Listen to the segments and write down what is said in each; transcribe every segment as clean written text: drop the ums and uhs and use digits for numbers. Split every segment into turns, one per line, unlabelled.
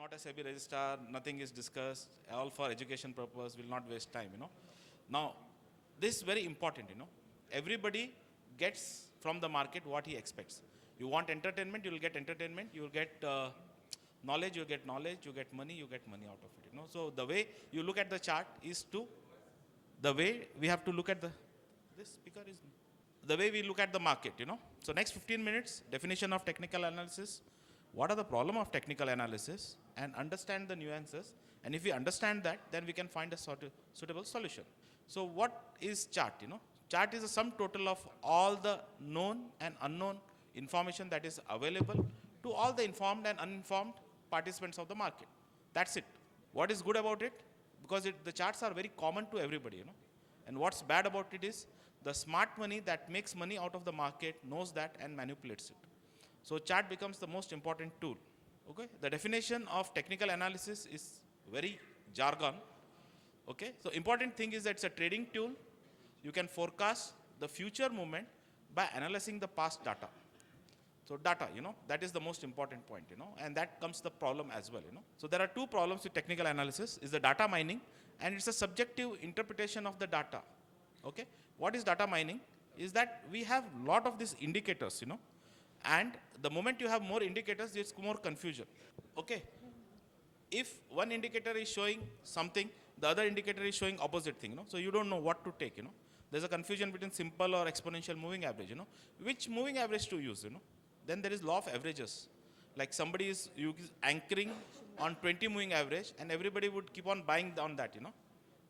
not a SEBI registrar, nothing is discussed, all for education purpose, will not waste time, Now, this is very important, Everybody gets from the market what he expects. You want entertainment, you will get entertainment, you will get knowledge, you get knowledge, you get money out of it, So the way you look at the chart is the way we have to look at the way we look at the market, So next 15 minutes, definition of technical analysis, what are the problem of technical analysis, and understand the nuances. And if we understand that, then we can find a suitable solution. So what is chart, Chart is a sum total of all the known and unknown information that is available to all the informed and uninformed participants of the market. That's it. What is good about it? Because the charts are very common to everybody, And what's bad about it is the smart money that makes money out of the market knows that and manipulates it. So chart becomes the most important tool. Okay. The definition of technical analysis is very jargon. Okay. So important thing is that it's a trading tool. You can forecast the future movement by analyzing the past data. So data, that is the most important point, and that comes the problem as well, So there are two problems with technical analysis, is the data mining, and it's a subjective interpretation of the data. Okay. What is data mining? Is that we have lot of these indicators, and the moment you have more indicators, it's more confusion. Okay. If one indicator is showing something, the other indicator is showing opposite thing, So you don't know what to take, There's a confusion between simple or exponential moving average, Which moving average to use, Then there is law of averages. Like somebody is anchoring on 20 moving average, and everybody would keep on buying on that,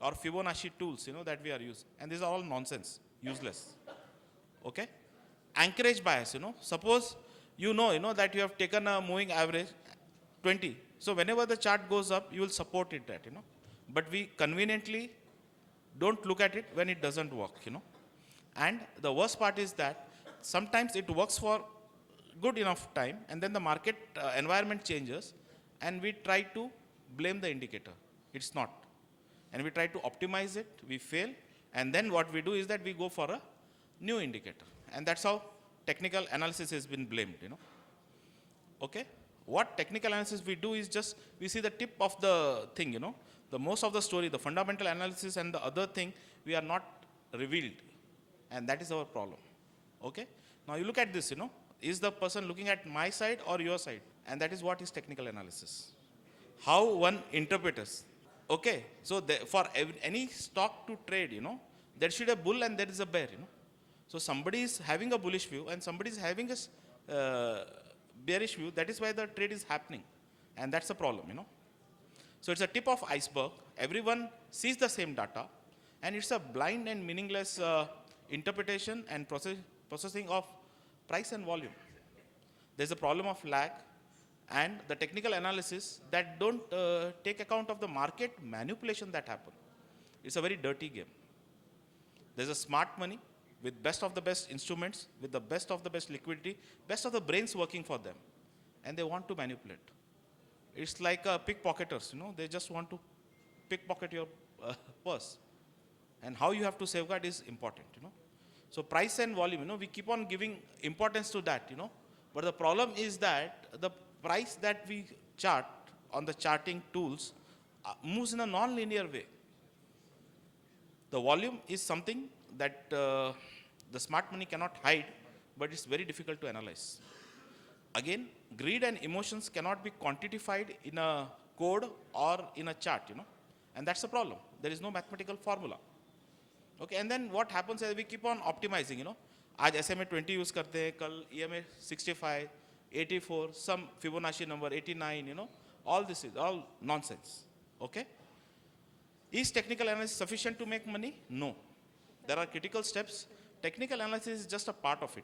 Or Fibonacci tools, that we are using. And these are all nonsense, useless. Okay? Anchorage bias, Suppose you know that you have taken a moving average 20. So whenever the chart goes up, you will support it that, But we conveniently don't look at it when it doesn't work, And the worst part is that sometimes it works for good enough time, and then the market environment changes, and we try to blame the indicator. It's not. And we try to optimize it, we fail, and then what we do is that we go for a new indicator. And that's how technical analysis has been blamed, Okay? What technical analysis we do is just, we see the tip of the thing, The most of the story, the fundamental analysis and the other thing, we are not revealed. And that is our problem. Okay? Now you look at this, Is the person looking at my side or your side? And that is what is technical analysis. How one interprets. Okay? So for any stock to trade, there should be a bull and there is a bear, So somebody is having a bullish view and somebody is having a bearish view. That is why the trade is happening. And that's the problem, So it's a tip of iceberg. Everyone sees the same data. And it's a blind and meaningless interpretation and processing of price and volume. There's a problem of lag and the technical analysis that don't take account of the market manipulation that happen. It's a very dirty game. There's a smart money with best of the best instruments, with the best of the best liquidity, best of the brains working for them, and they want to manipulate. It's like pickpocketers, they just want to pickpocket your purse. And how you have to safeguard is important, So price and volume, we keep on giving importance to that, But the problem is that the price that we chart on the charting tools moves in a non-linear way. The volume is something that the smart money cannot hide, but it's very difficult to analyze. Again, greed and emotions cannot be quantified in a code or in a chart, And that's the problem. There is no mathematical formula. Okay, and then what happens is we keep on optimizing, आज SMA 20 use करते हैं, कल EMA 65, 84, some Fibonacci number 89, all this is all nonsense. Okay? Is technical analysis sufficient to make money? No. There are critical steps. Technical analysis is just a part of it,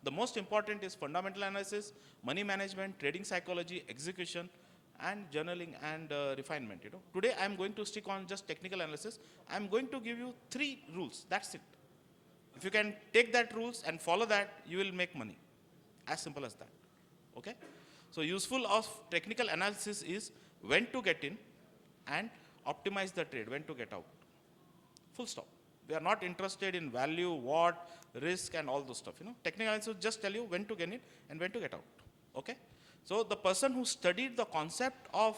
The most important is fundamental analysis, money management, trading psychology, execution, and journaling and refinement, Today I am going to stick on just technical analysis. I am going to give you 3 rules. That's it. If you can take that rules and follow that, you will make money. As simple as that. Okay? So useful of technical analysis is when to get in and optimize the trade, when to get out. Full stop. We are not interested in value, what, risk, and all those stuff. Technical analysis will just tell you when to get in and when to get out. Okay? So the person who studied the concept of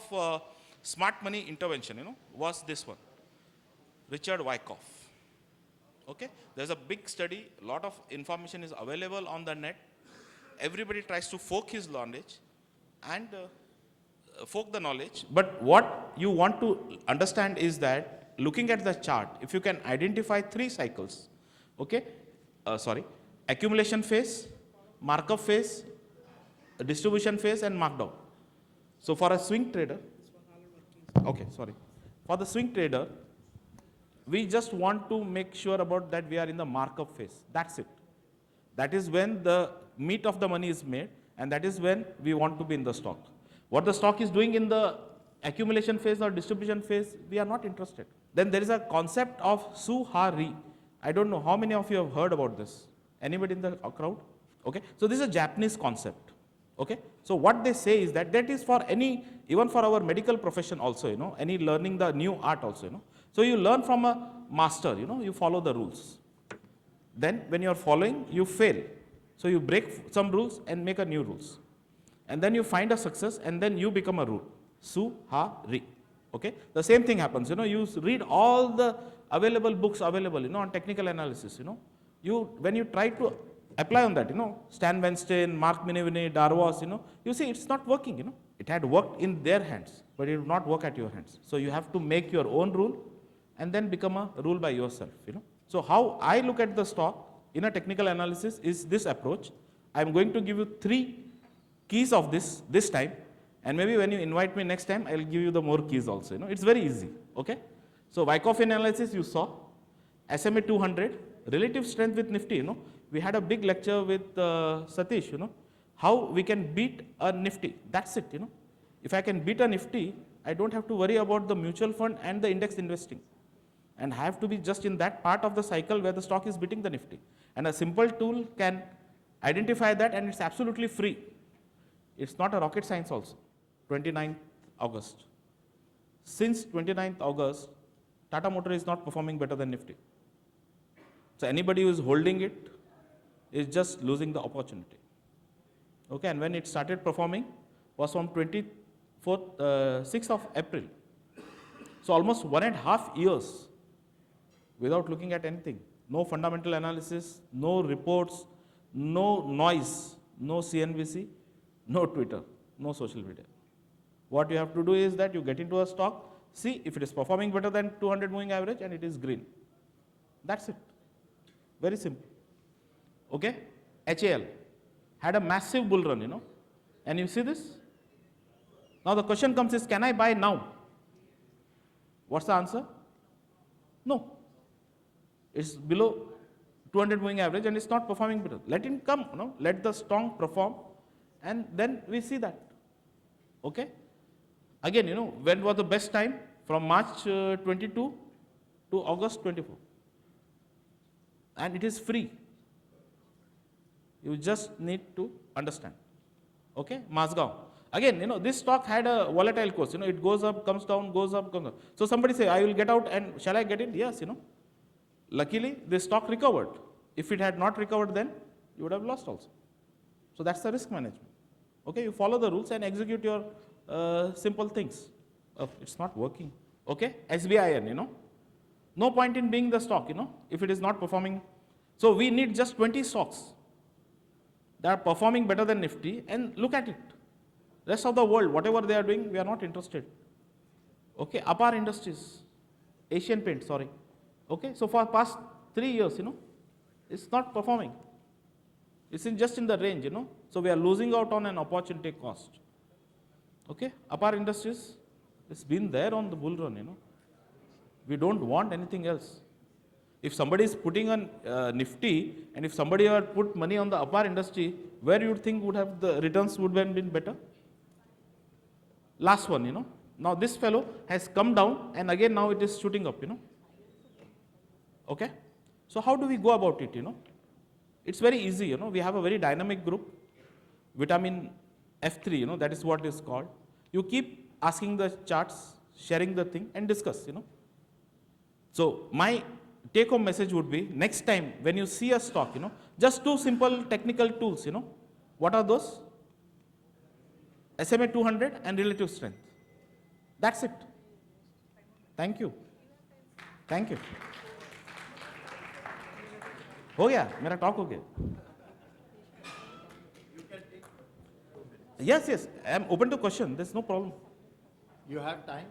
smart money intervention, was this one, Richard Wyckoff. Okay, there's a big study, a lot of information is available on the net. Everybody tries to fork his knowledge and fork the knowledge. But what you want to understand is that looking at the chart, if you can identify 3 cycles, okay, accumulation phase, markup phase, distribution phase, and markdown. So for a swing trader, for the swing trader, we just want to make sure about that we are in the markup phase. That's it. That is when the meat of the money is made, and that is when we want to be in the stock. What the stock is doing in the accumulation phase or distribution phase, we are not interested. Then there is a concept of Su-Ha-Ri. I don't know how many of you have heard about this. Anybody in the crowd? Okay. So this is a Japanese concept. Okay. So what they say is that is for any, even for our medical profession also, any learning the new art also, So you learn from a master, you follow the rules. Then when you are following, you fail. So you break some rules and make a new rules. And then you find a success and then you become a rule. Su-Ha-Ri. Okay. The same thing happens, you read all the available books available, on technical analysis, when you try to apply on that, Stan Weinstein, Mark Minervini, Darvas, you see it's not working, It had worked in their hands, but it will not work at your hands. So you have to make your own rule and then become a rule by yourself, So how I look at the stock in a technical analysis is this approach. I'm going to give you 3 keys of this time, and maybe when you invite me next time, I'll give you the more keys also, It's very easy, okay? So Wyckoff analysis you saw, SMA 200, relative strength with Nifty, We had a big lecture with Satish, how we can beat a Nifty. That's it, If I can beat a Nifty, I don't have to worry about the mutual fund and the index investing. And I have to be just in that part of the cycle where the stock is beating the Nifty. And a simple tool can identify that, and it's absolutely free. It's not a rocket science also. 29th August. Since 29th August, Tata Motor is not performing better than Nifty. So anybody who is holding it is just losing the opportunity. Okay, and when it started performing was from 6th of April. So almost 1.5 years without looking at anything. No fundamental analysis, no reports, no noise, no CNBC, no Twitter, no social media. What you have to do is that you get into a stock, see if it is performing better than 200 moving average and it is green. That's it. Very simple. Okay? HAL had a massive bull run, And you see this? Now the question comes is, can I buy now? What's the answer? No. It's below 200 moving average and it's not performing better. Let him come, Let the strong perform, and then we see that. Okay? Again, when was the best time? From March 22 to August 24. And it is free. You just need to understand. Okay? Mazgaon. Again, this stock had a volatile course. It goes up, comes down, goes up, comes down. So somebody say, I will get out, and shall I get in? Yes, Luckily, this stock recovered. If it had not recovered, then you would have lost also. So that's the risk management. Okay? You follow the rules and execute your simple things. It's not working. Okay? SBIN, No point in being the stock, if it is not performing. So we need just 20 stocks that are performing better than Nifty, and look at it. Rest of the world, whatever they are doing, we are not interested. Okay, Apar Industries, Asian Paint, sorry. Okay, so for past 3 years, it's not performing. It's just in the range, So we are losing out on an opportunity cost. Okay, Apar Industries, it's been there on the bull run, We don't want anything else. If somebody is putting on Nifty, and if somebody had put money on the Apar industry, where you think would have the returns would have been better? Last one, Now this fellow has come down, and again now it is shooting up, Okay? So how do we go about it, It's very easy, We have a very dynamic group, vitamin F3, that is what is called. You keep asking the charts, sharing the thing, and discuss, So my take-home message would be, next time when you see a stock, just 2 simple technical tools, What are those? SMA 200 and relative strength. That's it. Thank you. Thank you. हो गया, मेरा talk हो गया. Yes, yes, I am open to question. There's no problem.
You have time?